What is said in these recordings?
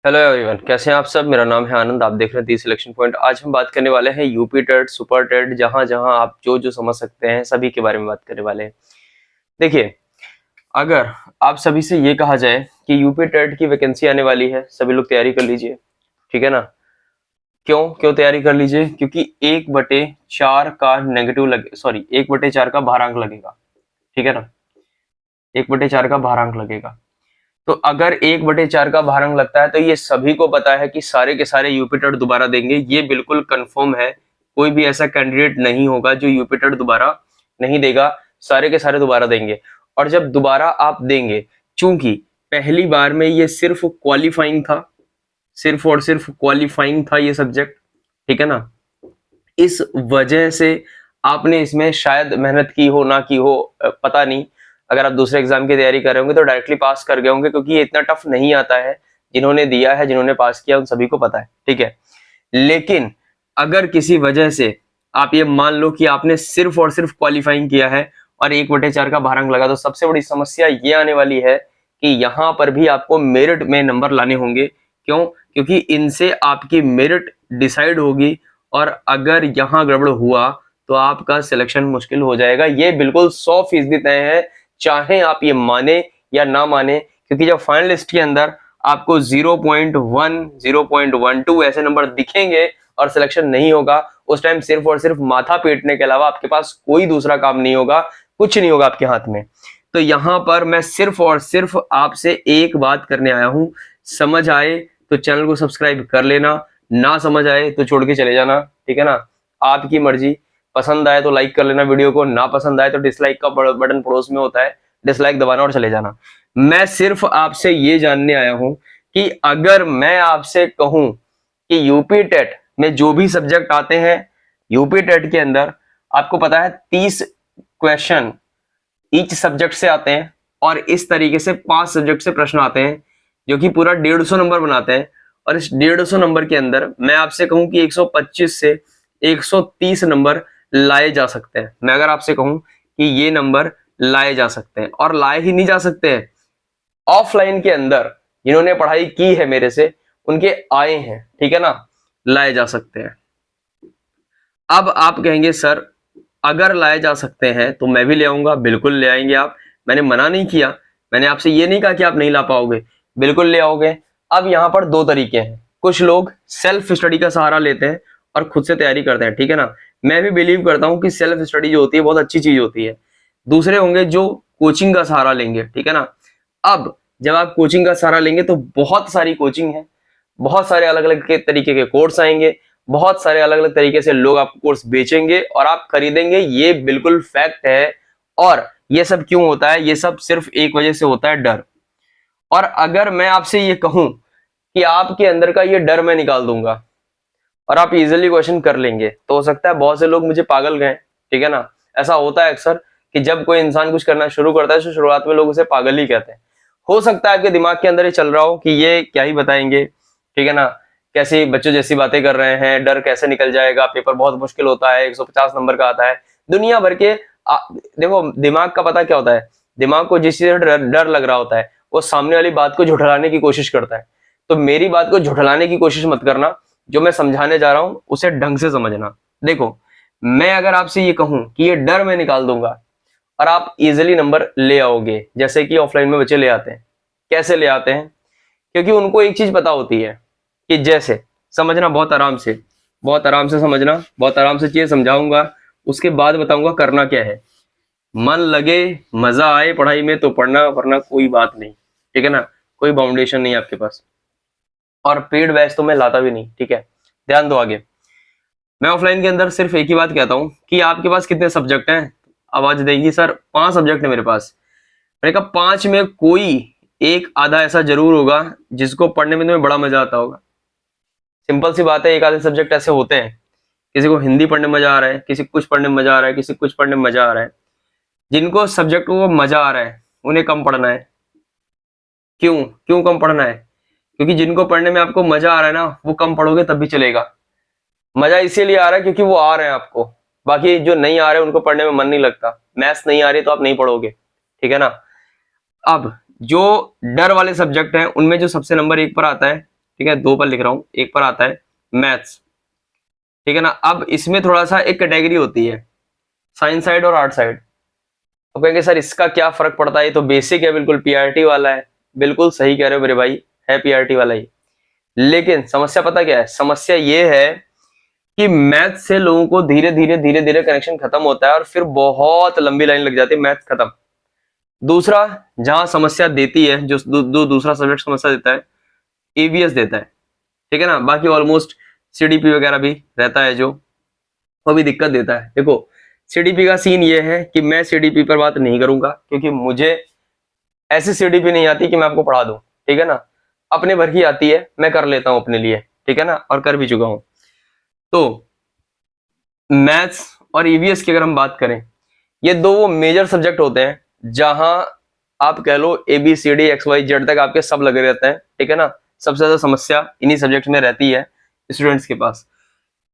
Hello everyone, कैसे हैं आप सब। मेरा नाम है आनंद, आप देख रहे हैं दी सिलेक्शन पॉइंट। आज हम बात करने वाले हैं यूपी टेट, सुपर टेट, जहां जहां आप जो जो समझ सकते हैं सभी के बारे में बात करने वाले हैं। देखिए, अगर आप सभी से ये कहा जाए कि यूपी टेट की वैकेंसी आने वाली है, सभी लोग तैयारी कर लीजिए, ठीक है ना। क्यों क्यों तैयारी कर लीजिए? क्योंकि 1/4 का नेगेटिव लगे, सॉरी 1/4 का भारांक लगेगा, ठीक है ना। 1/4 का भारांक लगेगा। तो अगर 1/4 का भारांक लगता है तो ये सभी को पता है कि सारे के सारे यूपी टेट दोबारा देंगे, ये बिल्कुल कंफर्म है। कोई भी ऐसा कैंडिडेट नहीं होगा जो यूपी टेट दोबारा नहीं देगा, सारे के सारे दोबारा देंगे। और जब दोबारा आप देंगे, चूंकि पहली बार में ये सिर्फ क्वालिफाइंग था, सिर्फ और सिर्फ क्वालिफाइंग था ये सब्जेक्ट, ठीक है ना। इस वजह से आपने इसमें शायद मेहनत की हो ना की हो, पता नहीं। अगर आप दूसरे एग्जाम की तैयारी कर रहे होंगे तो डायरेक्टली पास कर गए होंगे, क्योंकि ये इतना टफ नहीं आता है। जिन्होंने दिया है, जिन्होंने पास किया, उन सभी को पता है, ठीक है। लेकिन अगर किसी वजह से आप ये मान लो कि आपने सिर्फ और सिर्फ क्वालिफाइंग किया है और 1/4 का भारांक लगा, तो सबसे बड़ी समस्या ये आने वाली है कि यहां पर भी आपको मेरिट में नंबर लाने होंगे। क्यों? क्योंकि इनसे आपकी मेरिट डिसाइड होगी, और अगर यहां गड़बड़ हुआ तो आपका सिलेक्शन मुश्किल हो जाएगा। ये बिल्कुल 100% तय है, चाहे आप ये माने या ना माने। क्योंकि जब फाइनल लिस्ट के अंदर आपको 0.1, 0.12 ऐसे नंबर दिखेंगे और सिलेक्शन नहीं होगा, उस टाइम सिर्फ और सिर्फ माथा पीटने के अलावा आपके पास कोई दूसरा काम नहीं होगा, कुछ नहीं होगा आपके हाथ में। तो यहां पर मैं सिर्फ और सिर्फ आपसे एक बात करने आया हूं, समझ आए तो चैनल को सब्सक्राइब कर लेना, ना समझ आए तो छोड़ के चले जाना, ठीक है ना। आपकी मर्जी। पसंद आए तो लाइक कर लेना वीडियो को, ना पसंद आए तो डिसलाइक का बटन पड़ोस में होता है, डिसलाइक दबाना और चले जाना। मैं सिर्फ आपसे ये जानने आया हूं कि अगर मैं आपसे कहूं कि यूपी टेट में जो भी सब्जेक्ट आते हैं, यूपी टेट के अंदर आपको पता है 30 क्वेश्चन ईच सब्जेक्ट से आते हैं, और इस तरीके से 5 सब्जेक्ट से प्रश्न आते हैं, जो कि पूरा 150 नंबर बनाते हैं। और इस 150 नंबर के अंदर मैं आपसे कहूं कि 125 से 130 नंबर लाए जा सकते हैं। मैं अगर आपसे कहूं कि ये नंबर लाए जा सकते हैं, और लाए ही नहीं जा सकते हैं, ऑफलाइन के अंदर जिन्होंने पढ़ाई की है मेरे से, उनके आए हैं, ठीक है ना, लाए जा सकते हैं। अब आप कहेंगे सर, अगर लाए जा सकते हैं तो मैं भी ले आऊंगा। बिल्कुल ले आएंगे आप, मैंने मना नहीं किया, मैंने आपसे ये नहीं कहा कि आप नहीं ला पाओगे, बिल्कुल ले आओगे। अब यहां पर 2 तरीके हैं। कुछ लोग सेल्फ स्टडी का सहारा लेते हैं और खुद से तैयारी करते हैं, ठीक है ना। मैं भी बिलीव करता हूं कि सेल्फ स्टडी जो होती है बहुत अच्छी चीज होती है। दूसरे होंगे जो कोचिंग का सहारा लेंगे, ठीक है ना। अब जब आप कोचिंग का सहारा लेंगे तो बहुत सारी कोचिंग है, बहुत सारे अलग अलग के तरीके के कोर्स आएंगे, बहुत सारे अलग अलग तरीके से लोग आपको कोर्स बेचेंगे और आप खरीदेंगे, ये बिल्कुल फैक्ट है। और ये सब क्यों होता है? ये सब सिर्फ एक वजह से होता है, डर। और अगर मैं आपसे ये कहूं कि आपके अंदर का ये डर मैं निकाल दूंगा और आप इजीली क्वेश्चन कर लेंगे, तो हो सकता है बहुत से लोग मुझे पागल कहें, ठीक है ना। ऐसा होता है अक्सर कि जब कोई इंसान कुछ करना शुरू करता है तो शुरुआत में लोग उसे पागल ही कहते हैं। हो सकता है आपके दिमाग के अंदर ये चल रहा हो कि ये क्या ही बताएंगे, ठीक है ना, कैसी बच्चों जैसी बातें कर रहे हैं, डर कैसे निकल जाएगा, पेपर बहुत मुश्किल होता है, 150 नंबर का आता है, दुनिया भर के देखो, दिमाग का पता क्या होता है, दिमाग को जिस चीज से डर लग रहा होता है वो सामने वाली बात को झुठलाने की कोशिश करता है। तो मेरी बात को झुठलाने की कोशिश मत करना, जो मैं समझाने जा रहा हूं उसे ढंग से समझना। देखो, मैं अगर आपसे ये कहूं कि ये डर मैं निकाल दूंगा और आप इजीली नंबर ले आओगे, जैसे कि ऑफलाइन में बच्चे ले आते हैं। कैसे ले आते हैं? क्योंकि उनको एक चीज पता होती है कि, जैसे समझना, बहुत आराम से, बहुत आराम से समझना, बहुत आराम से चीजें समझाऊंगा, उसके बाद बताऊंगा करना क्या है। मन लगे, मजा आए पढ़ाई में तो पढ़ना, वरना कोई बात नहीं, ठीक है ना। कोई बाउंडेशन नहीं आपके पास, और पेड बैच तो मैं लाता भी नहीं, ठीक है। ध्यान दो आगे। मैं ऑफलाइन के अंदर सिर्फ एक ही बात कहता हूं कि आपके पास कितने सब्जेक्ट हैं। आवाज देगी सर 5 सब्जेक्ट है मेरे पास। मैंने कहा 5 में कोई एक आधा ऐसा जरूर होगा जिसको पढ़ने में तुम्हें बड़ा मजा आता होगा। सिंपल सी बात है, एक आधे सब्जेक्ट ऐसे होते हैं, किसी को हिंदी पढ़ने में मजा आ रहा है, किसी को कुछ पढ़ने में मजा आ रहा है, किसी को कुछ पढ़ने में मजा आ रहा है। जिनको सब्जेक्ट को मजा आ रहा है उन्हें कम पढ़ना है। क्यों क्यों कम पढ़ना है? क्योंकि जिनको पढ़ने में आपको मजा आ रहा है ना, वो कम पढ़ोगे तब भी चलेगा। मजा इसीलिए आ रहा है क्योंकि वो आ रहे हैं आपको। बाकी जो नहीं आ रहे उनको पढ़ने में मन नहीं लगता। मैथ्स नहीं आ रही तो आप नहीं पढ़ोगे, ठीक है ना। अब जो डर वाले सब्जेक्ट हैं उनमें जो सबसे नंबर 1 पर आता है ठीक है, 2 पर लिख रहा हूं, एक पर आता है मैथ्स, ठीक है ना। अब इसमें थोड़ा सा एक कैटेगरी होती है साइंस साइड और आर्ट साइड। तो कहेंगे सर इसका क्या फर्क पड़ता है, ये तो बेसिक है, बिल्कुल पीआरटी वाला है। बिल्कुल सही कह रहे हो मेरे भाई, है पीआरटी वाला ही। लेकिन समस्या पता क्या है, समस्या ये है कि मैथ से लोगों को धीरे धीरे कनेक्शन खत्म होता है और फिर बहुत लंबी लाइन लग जाती है, मैथ खत्म। दूसरा जहां समस्या देती है, जो दूसरा सब्जेक्ट समस्या देता है, ईवीएस देता है, ठीक है ना। बाकी ऑलमोस्ट सीडीपी वगैरह भी रहता है जो, वो भी दिक्कत देता है। देखो सीडीपी का सीन ये है कि मैं सीडीपी पर बात नहीं करूंगा, क्योंकि मुझे ऐसी सीडीपी नहीं आती कि मैं आपको पढ़ा दूं, ठीक है ना। अपने भर की आती है, मैं कर लेता हूं अपने लिए, ठीक है ना, और कर भी चुका हूं। तो मैथ्स और ईवीएस की अगर हम बात करें, ये दो वो मेजर सब्जेक्ट होते हैं जहां आप कह लो ABCD XYZ तक आपके सब लगे रहते हैं, ठीक है ना। सबसे ज्यादा समस्या इन्हीं सब्जेक्ट में रहती है स्टूडेंट्स के पास,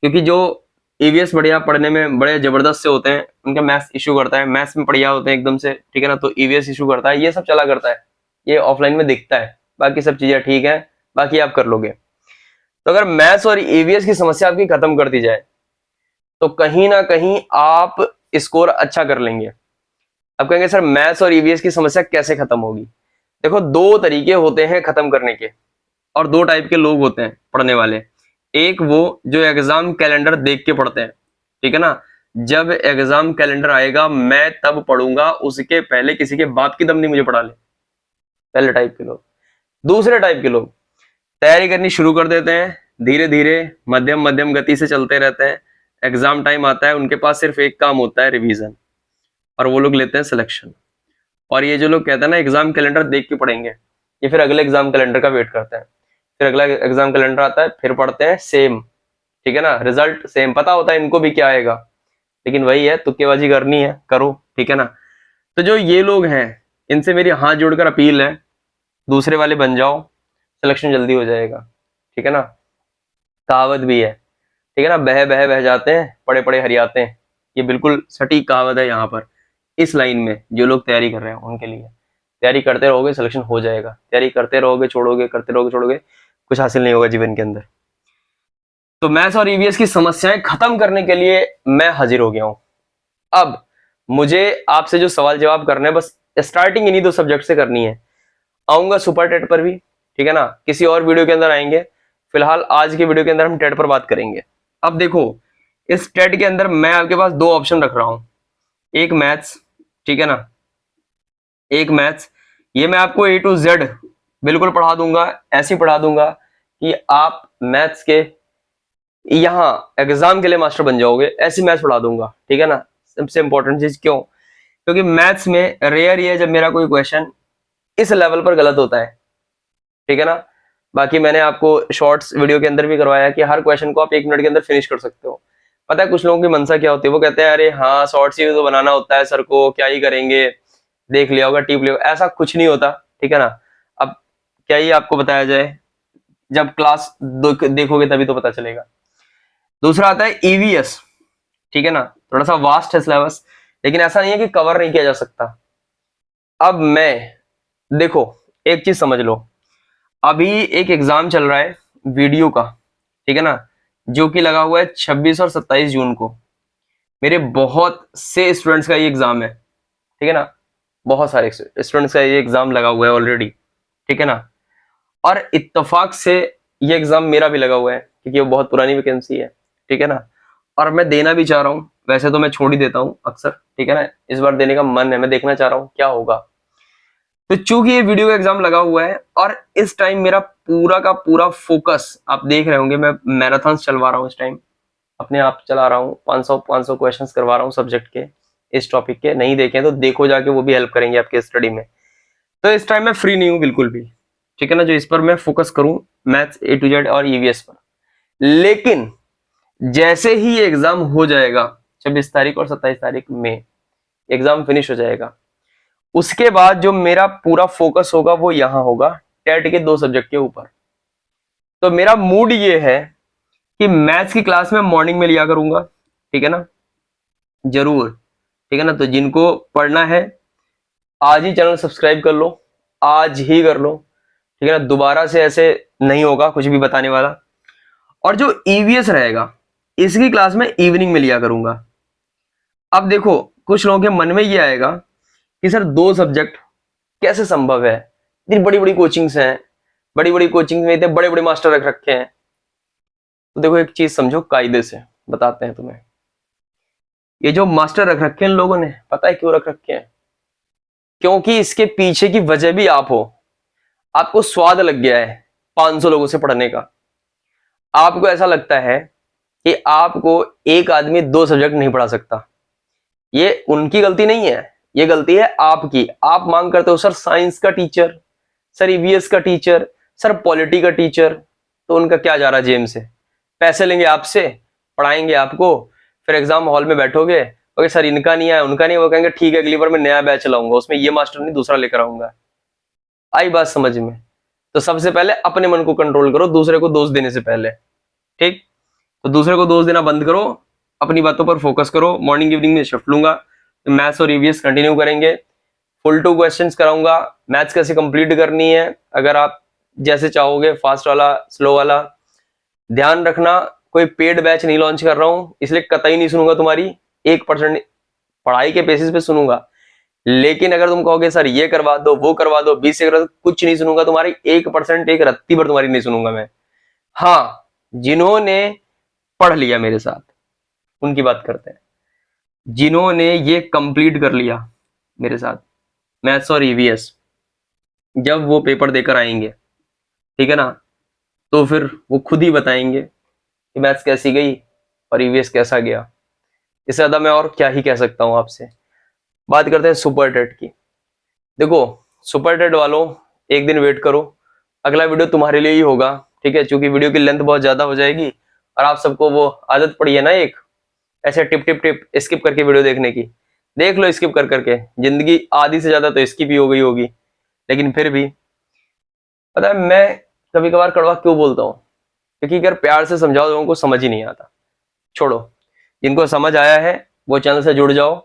क्योंकि जो ईवीएस बढ़िया पढ़ने में बड़े जबरदस्त से होते हैं, उनका मैथ्स इशू करता है, मैथ्स में बढ़िया होते हैं एकदम से, ठीक है ना, तो ईवीएस इशू करता है। ये सब चला करता है, ये ऑफलाइन में दिखता है, बाकी सब चीजें ठीक है, बाकी आप कर लोगे। तो अगर मैथ्स और ईवीएस की समस्या आपकी खत्म कर दी जाए तो कहीं ना कहीं आप स्कोर अच्छा कर लेंगे। अब कहेंगे सर मैथ्स और ईवीएस की समस्या कैसे खत्म होगी। देखो दो तरीके होते हैं खत्म करने के, और दो टाइप के लोग होते हैं पढ़ने वाले। एक वो जो एग्जाम कैलेंडर देख के पढ़ते हैं, ठीक है ना, जब एग्जाम कैलेंडर आएगा मैं तब पढ़ूंगा, उसके पहले किसी के बाप की दम नहीं मुझे पढ़ा ले, पहले टाइप के लोग। दूसरे टाइप के लोग तैयारी करनी शुरू कर देते हैं, धीरे धीरे मध्यम मध्यम गति से चलते रहते हैं। एग्जाम टाइम आता है, उनके पास सिर्फ एक काम होता है, रिवीजन, और वो लोग लेते हैं सिलेक्शन। और ये जो लोग कहते हैं ना एग्जाम कैलेंडर देख के पढ़ेंगे, ये फिर अगले एग्जाम कैलेंडर का वेट करते हैं। फिर अगला एग्जाम कैलेंडर आता है, फिर पढ़ते हैं सेम, ठीक है ना, रिजल्ट सेम, पता होता है इनको भी क्या आएगा, लेकिन वही है तुक्केबाजी करनी है, करो, ठीक है ना। तो जो ये लोग हैं इनसे मेरी हाथ जोड़कर अपील है, दूसरे वाले बन जाओ, सिलेक्शन जल्दी हो जाएगा, ठीक है ना। कहावत भी है, ठीक है ना, बह बह बह जाते हैं, पड़े पड़े हरियाते हैं। ये बिल्कुल सटीक कहावत है यहाँ पर, इस लाइन में जो लोग तैयारी कर रहे हैं उनके लिए। तैयारी करते रहोगे सिलेक्शन हो जाएगा, तैयारी करते रहोगे छोड़ोगे, करते रहोगे छोड़ोगे, कुछ हासिल नहीं होगा जीवन के अंदर। तो मैथ्स और ईवीएस की समस्याएं खत्म करने के लिए मैं हाजिर हो गया हूं। अब मुझे आपसे जो सवाल जवाब करना है, बस स्टार्टिंग इन्हीं दो सब्जेक्ट से करनी है। आऊंगा सुपर टेट पर भी, ठीक है ना, किसी और वीडियो के अंदर आएंगे। फिलहाल आज के वीडियो के अंदर हम टेट पर बात करेंगे। अब देखो इस टेट के अंदर मैं आपके पास दो ऑप्शन रख रहा हूं, एक मैथ्स, ठीक है ना, एक मैथ्स। ये मैं आपको A to Z बिल्कुल पढ़ा दूंगा, ऐसे पढ़ा दूंगा कि आप मैथ्स के यहाँ एग्जाम के लिए मास्टर बन जाओगे, ऐसी मैथ्स पढ़ा दूंगा, ठीक है ना। सबसे इंपॉर्टेंट चीज क्यों, क्योंकि मैथ्स में रेयर ये है जब मेरा कोई क्वेश्चन इस लेवल पर गलत होता है, ठीक है ना। बाकी मैंने आपको शॉर्ट्स वीडियो के अंदर भी करवाया कि हर क्वेश्चन को आप 1 मिनट के अंदर फिनिश कर सकते हो। पता है कुछ लोगों की मनसा क्या होती है, वो कहते हैं अरे हाँ शॉर्ट्स ही तो बनाना होता है सर को, क्या ही करेंगे, देख लिया होगा, टिप लिया होगा। ऐसा कुछ नहीं होता, ठीक है ना। अब क्या ही आपको बताया जाए, जब क्लास देखोगे तभी तो पता चलेगा। दूसरा आता है ईवीएस, ठीक है ना, थोड़ा सा वास्ट है सिलेबस, लेकिन ऐसा नहीं है कि कवर नहीं किया जा सकता। अब मैं देखो एक चीज समझ लो, अभी एक एग्जाम चल रहा है वीडियो का, ठीक है ना, जो कि लगा हुआ है 26 और 27 जून को। मेरे बहुत से स्टूडेंट्स का ये एग्जाम है, ठीक है ना, बहुत सारे स्टूडेंट्स का ये एग्जाम लगा हुआ है ऑलरेडी, ठीक है ना। और इत्तेफाक से ये एग्जाम मेरा भी लगा हुआ है, क्योंकि वो बहुत पुरानी वैकेंसी है, ठीक है ना, और मैं देना भी चाह रहा हूँ। वैसे तो मैं छोड़ ही देता हूँ अक्सर, ठीक है ना, इस बार देने का मन है, मैं देखना चाह रहा हूँ क्या होगा। तो चूंकि ये वीडियो का एग्जाम लगा हुआ है और इस टाइम मेरा पूरा का पूरा फोकस, आप देख रहे होंगे मैं मैराथन चलवा रहा हूँ इस टाइम, अपने आप चला रहा हूँ, 500 क्वेश्चंस करवा रहा हूँ सब्जेक्ट के, इस टॉपिक के। नहीं देखे तो देखो जाके, वो भी हेल्प करेंगे आपके स्टडी में। तो इस टाइम मैं फ्री नहीं हूँ बिल्कुल भी, ठीक है ना, जो इस पर मैं फोकस करूँ मैथ्स A to Z और ईवीएस पर। लेकिन जैसे ही एग्जाम हो जाएगा 26 तारीख और 27 तारीख में एग्जाम फिनिश हो जाएगा, उसके बाद जो मेरा पूरा फोकस होगा वो यहां होगा टेट के 2 सब्जेक्ट के ऊपर। तो मेरा मूड ये है कि मैथ्स की क्लास में मॉर्निंग में लिया करूंगा, ठीक है ना, जरूर, ठीक है ना। तो जिनको पढ़ना है आज ही चैनल सब्सक्राइब कर लो, आज ही कर लो, ठीक है ना, दोबारा से ऐसे नहीं होगा कुछ भी बताने वाला। और जो ईवीएस रहेगा इसकी क्लास में इवनिंग में लिया करूंगा। अब देखो कुछ लोगों के मन में ये आएगा कि सर 2 सब्जेक्ट कैसे संभव है, इतनी बड़ी बड़ी कोचिंग्स हैं, बड़ी बड़ी कोचिंग में इतने बड़े बड़े मास्टर रख रखे हैं। तो देखो एक चीज समझो, कायदे से बताते हैं तुम्हें। ये जो मास्टर रख रखे हैं इन लोगों ने, पता है क्यों रख रखे हैं? क्योंकि इसके पीछे की वजह भी आप हो। आपको स्वाद लग गया है 500 लोगों से पढ़ने का। आपको ऐसा लगता है कि आपको एक आदमी 2 सब्जेक्ट नहीं पढ़ा सकता। ये उनकी गलती नहीं है, ये गलती है आपकी। आप मांग करते हो सर साइंस का टीचर, सर ईवीएस का टीचर, सर पॉलिटी का टीचर। तो उनका क्या जा रहा जेब से? पैसे लेंगे आपसे, पढ़ाएंगे आपको, फिर एग्जाम हॉल में बैठोगे, ओके सर इनका नहीं आया उनका नहीं, वो कहेंगे ठीक है अगली बार मैं नया बैच लाऊंगा, उसमें ये मास्टर नहीं दूसरा लेकर आऊंगा। आई बात समझ में? तो सबसे पहले अपने मन को कंट्रोल करो दूसरे को दोष देने से पहले। ठीक, तो दूसरे को दोष देना बंद करो, अपनी बातों पर फोकस करो। मॉर्निंग इवनिंग में शिफ्ट लूंगा, तो मैथ्स और ईवीएस कंटिन्यू करेंगे। फुल 2 क्वेश्चंस कराऊंगा। मैथ्स कैसे कंप्लीट करनी है, अगर आप जैसे चाहोगे, फास्ट वाला, स्लो वाला। ध्यान रखना कोई पेड बैच नहीं लॉन्च कर रहा हूं, इसलिए कतई नहीं सुनूंगा तुम्हारी। 1% पढ़ाई के बेसिस पे सुनूंगा। लेकिन अगर तुम कहोगे सर ये करवा दो वो करवा दो 20 से कुछ नहीं सुनूंगा तुम्हारी। 1% एक रत्ती भर तुम्हारी नहीं सुनूंगा मैं। हाँ, जिन्होंने पढ़ लिया मेरे साथ उनकी बात करते हैं। जिन्होंने ये कंप्लीट कर लिया मेरे साथ मैथ्स और ईवीएस, जब वो पेपर देकर आएंगे, ठीक है ना, तो फिर वो खुद ही बताएंगे कि मैथ्स कैसी गई और ईवीएस कैसा गया। इससे ज्यादा मैं और क्या ही कह सकता हूं आपसे। बात करते हैं सुपर टेट की। देखो सुपर टेट वालों, एक दिन वेट करो, अगला वीडियो तुम्हारे लिए ही होगा। ठीक है, क्योंकि वीडियो की लेंथ बहुत ज्यादा हो जाएगी और आप सबको वो आदत पड़ी है ना एक ऐसे टिप टिप टिप स्किप करके वीडियो देखने की। देख लो स्किप कर करके, जिंदगी आधी से ज्यादा तो स्किप ही हो गई होगी। लेकिन फिर भी पता है मैं कभी कभार कड़वा क्यों बोलता हूँ? क्योंकि अगर प्यार से समझाओ लोगों को समझ ही नहीं आता। छोड़ो, जिनको समझ आया है वो चैनल से जुड़ जाओ,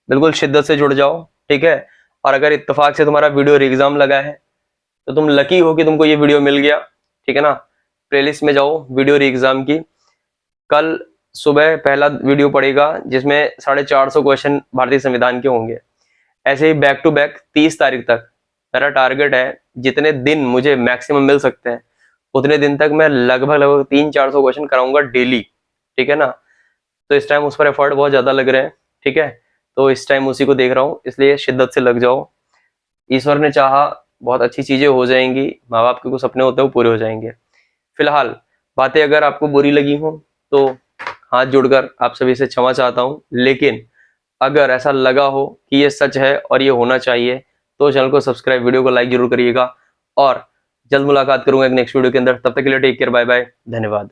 बिल्कुल शिद्दत से जुड़ जाओ। ठीक है, और अगर इत्तेफाक से तुम्हारा वीडियो एग्जाम लगा है तो तुम लकी हो कि तुमको ये वीडियो मिल गया। ठीक है ना, प्लेलिस्ट में जाओ वीडियो एग्जाम की। कल सुबह पहला वीडियो पड़ेगा जिसमें 450 क्वेश्चन भारतीय संविधान के होंगे। ऐसे ही बैक टू बैक 30 तारीख तक मेरा टारगेट है, जितने दिन मुझे मैक्सिमम मिल सकते हैं उतने दिन तक मैं लगभग 300-400 क्वेश्चन कराऊंगा डेली। ठीक है ना, तो इस टाइम उस पर एफर्ट बहुत ज्यादा लग रहे हैं। ठीक है, तो इस टाइम उसी को देख रहा हूँ, इसलिए शिद्दत से लग जाओ। ईश्वर ने चाहा बहुत अच्छी चीजें हो जाएंगी, माँ बाप के कुछ सपने होते हैं वो पूरे हो जाएंगे। फिलहाल बातें अगर आपको बुरी लगी हो तो हाथ जोड़कर आप सभी से क्षमा चाहता हूं। लेकिन अगर ऐसा लगा हो कि ये सच है और ये होना चाहिए तो चैनल को सब्सक्राइब, वीडियो को लाइक जरूर करिएगा। और जल्द मुलाकात करूंगा एक नेक्स्ट वीडियो के अंदर। तब तक के लिए टेक केयर, बाय बाय, धन्यवाद।